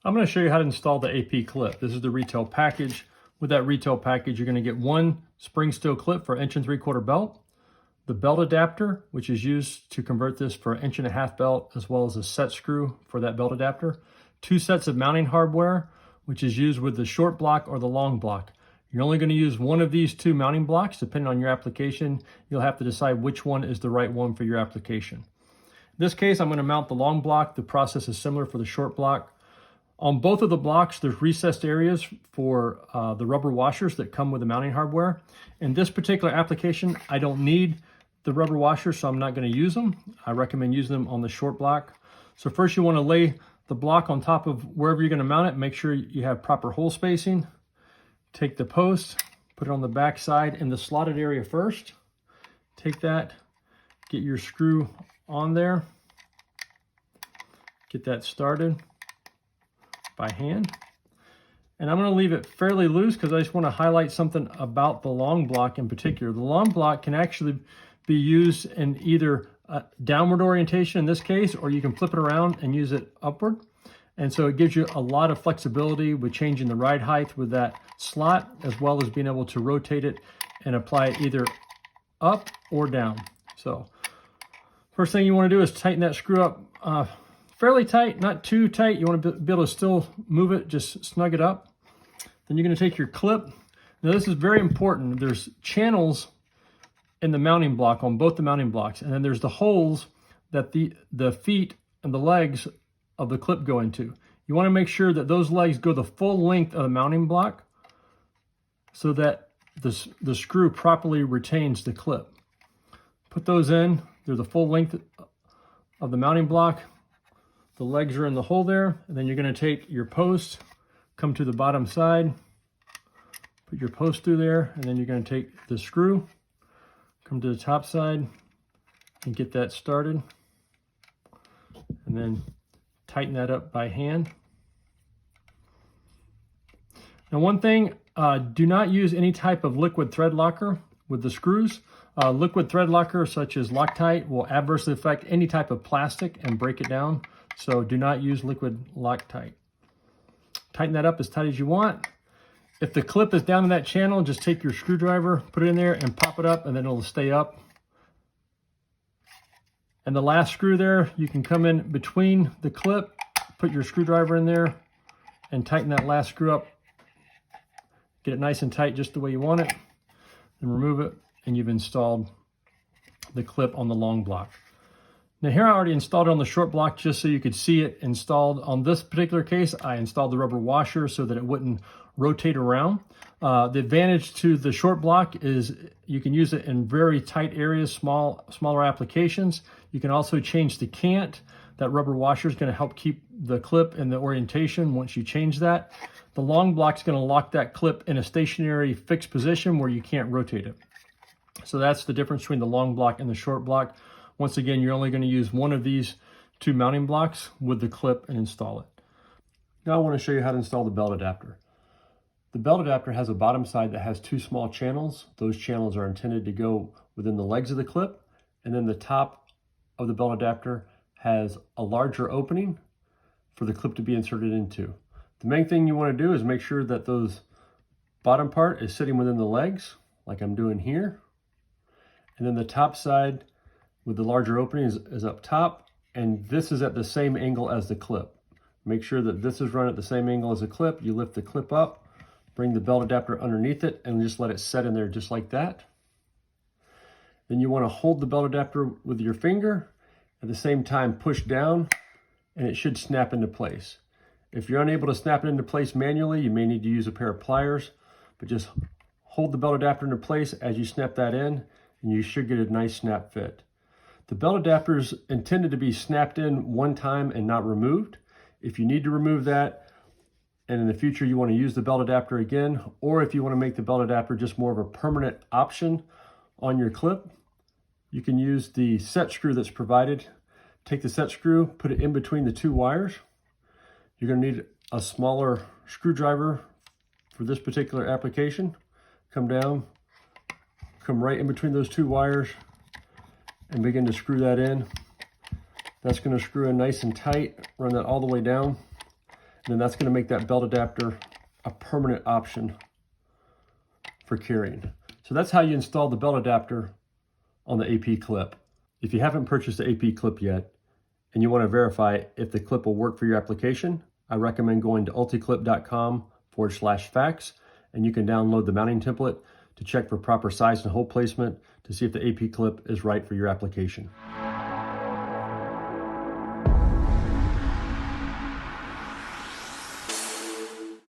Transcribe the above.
I'm going to show you how to install the AP clip. This is the retail package. With that retail package, you're going to get one spring steel clip for 1 3/4 belt, the belt adapter, which is used to convert this for 1.5 inch belt, as well as a set screw for that belt adapter, 2 sets of mounting hardware, which is used with the short block or the long block. You're only going to use one of these 2 mounting blocks. Depending on your application, you'll have to decide which one is the right one for your application. In this case, I'm going to mount the long block. The process is similar for the short block. On both of the blocks, there's recessed areas for the rubber washers that come with the mounting hardware. In this particular application, I don't need the rubber washers, so I'm not going to use them. I recommend using them on the short block. So first you want to lay the block on top of wherever you're going to mount it. Make sure you have proper hole spacing. Take the post, put it on the back side in the slotted area first. Take that, get your screw on there. Get that started by hand. And I'm going to leave it fairly loose because I just want to highlight something about the long block in particular. The long block can actually be used in either a downward orientation in this case, or you can flip it around and use it upward. And so it gives you a lot of flexibility with changing the ride height with that slot, as well as being able to rotate it and apply it either up or down. So first thing you want to do is tighten that screw up fairly tight, not too tight. You want to be able to still move it, just snug it up. Then you're going to take your clip. Now this is very important. There's channels in the mounting block on both the mounting blocks, and then there's the holes that the feet and the legs of the clip go into. You want to make sure that those legs go the full length of the mounting block so that the screw properly retains the clip. Put those in. They're the full length of the mounting block. The legs are in the hole there, and then you're going to take your post, come to the bottom side, put your post through there, and then you're going to take the screw, come to the top side, and get that started, and then tighten that up by hand. Now one thing, do not use any type of liquid thread locker with the screws. Liquid thread locker such as Loctite will adversely affect any type of plastic and break it down. So do not use liquid Loctite. Tighten that up as tight as you want. If the clip is down in that channel, just take your screwdriver, put it in there and pop it up, and then it'll stay up. And the last screw there, you can come in between the clip, put your screwdriver in there, and tighten that last screw up. Get it nice and tight just the way you want it, and remove it, and you've installed the clip on the long block. Now here I already installed it on the short block just so you could see it installed. On this particular case, I installed the rubber washer so that it wouldn't rotate around. The advantage to the short block is you can use it in very tight areas, smaller applications. You can also change the cant. That rubber washer is going to help keep the clip in the orientation once you change that. The long block is going to lock that clip in a stationary fixed position where you can't rotate it. So that's the difference between the long block and the short block. Once again, you're only going to use one of these 2 mounting blocks with the clip and install it. Now I want to show you how to install the belt adapter. The belt adapter has a bottom side that has 2 small channels. Those channels are intended to go within the legs of the clip, and then the top of the belt adapter has a larger opening for the clip to be inserted into. The main thing you want to do is make sure that those bottom part is sitting within the legs, like I'm doing here, and then the top side with the larger opening is up top, and this is at the same angle as the clip. Make sure that this is run at the same angle as the clip. You lift the clip up, bring the belt adapter underneath it, and just let it set in there just like that. Then you want to hold the belt adapter with your finger, at the same time push down, and it should snap into place. If you're unable to snap it into place manually, you may need to use a pair of pliers, but just hold the belt adapter into place as you snap that in, and you should get a nice snap fit. The belt adapter is intended to be snapped in one time and not removed. If you need to remove that, and in the future you want to use the belt adapter again, or if you want to make the belt adapter just more of a permanent option on your clip, you can use the set screw that's provided. Take the set screw, put it in between the 2 wires. You're going to need a smaller screwdriver for this particular application. Come down, come right in between those 2 wires, and begin to screw that in. That's going to screw in nice and tight. Run that all the way down. then that's going to make that belt adapter a permanent option for carrying. So that's how you install the belt adapter on the AP clip. If you haven't purchased the AP clip yet and you want to verify if the clip will work for your application, I recommend going to ulticlip.com/facts, and you can download the mounting template to check for proper size and hole placement to see if the AP clip is right for your application.